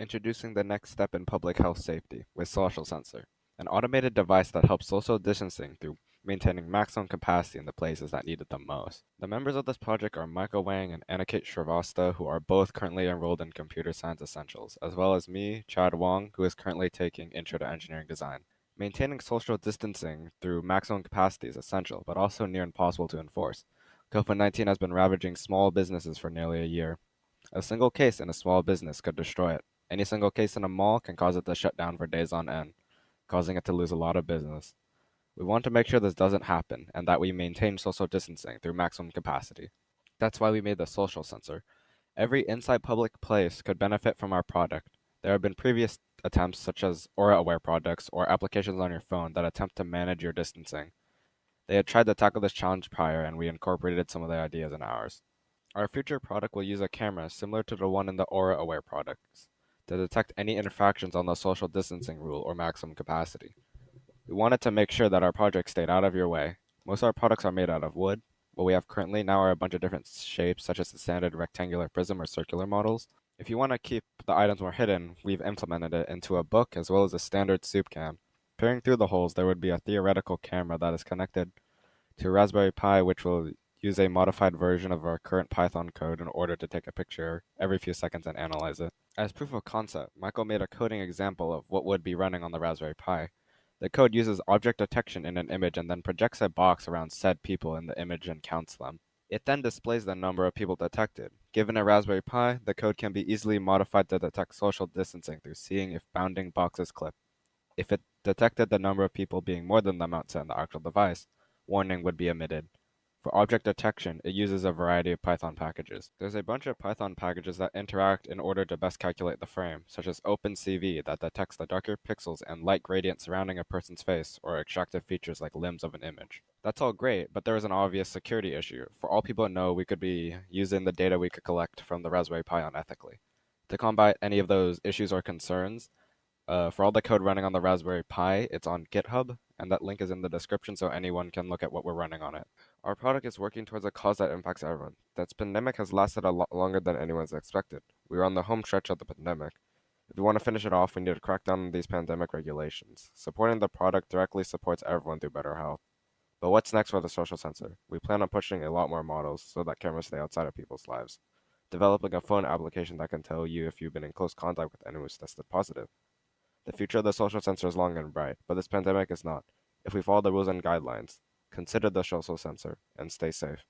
Introducing the next step in public health safety with Social Sensor, an automated device that helps social distancing through maintaining maximum capacity in the places that need it the most. The members of this project are Michael Wang and Aniket Shrivastava, who are both currently enrolled in Computer Science Essentials, as well as me, Chad Wong, who is currently taking Intro to Engineering Design. Maintaining social distancing through maximum capacity is essential, but also near impossible to enforce. COVID-19 has been ravaging small businesses for nearly a year. A single case in a small business could destroy it. Any single case in a mall can cause it to shut down for days on end, causing it to lose a lot of business. We want to make sure this doesn't happen and that we maintain social distancing through maximum capacity. That's why we made the social sensor. Every inside public place could benefit from our product. There have been previous attempts, such as Aura Aware products or applications on your phone, that attempt to manage your distancing. They had tried to tackle this challenge prior, and we incorporated some of their ideas in ours. Our future product will use a camera similar to the one in the Aura Aware products to detect any infractions on the social distancing rule or maximum capacity. We wanted to make sure that our project stayed out of your way. Most of our products are made out of wood. What we have currently now are a bunch of different shapes, such as the standard rectangular prism or circular models. If you want to keep the items more hidden, we've implemented it into a book as well as a standard soup can. Peering through the holes, there would be a theoretical camera that is connected to Raspberry Pi, which will use a modified version of our current Python code in order to take a picture every few seconds and analyze it. As proof of concept, Michael made a coding example of what would be running on the Raspberry Pi. The code uses object detection in an image and then projects a box around said people in the image and counts them. It then displays the number of people detected. Given a Raspberry Pi, the code can be easily modified to detect social distancing through seeing if bounding boxes clip. If it detected the number of people being more than the amount set in the actual device, warning would be emitted. For object detection, it uses a variety of Python packages. There's a bunch of Python packages that interact in order to best calculate the frame, such as OpenCV that detects the darker pixels and light gradient surrounding a person's face, or extractive features like limbs of an image. That's all great, but there is an obvious security issue. For all people know, we could be using the data we could collect from the Raspberry Pi unethically. To combat any of those issues or concerns, for all the code running on the Raspberry Pi, it's on GitHub, and that link is in the description so anyone can look at what we're running on it. Our product is working towards a cause that impacts everyone. This pandemic has lasted a lot longer than anyone's expected. We are on the home stretch of the pandemic. If we want to finish it off, we need to crack down on these pandemic regulations. Supporting the product directly supports everyone through better health. But what's next for the social sensor? We plan on pushing a lot more models so that cameras stay outside of people's lives. Developing a phone application that can tell you if you've been in close contact with anyone who's tested positive. The future of the social sensor is long and bright, but this pandemic is not. If we follow the rules and guidelines, consider the social sensor and stay safe.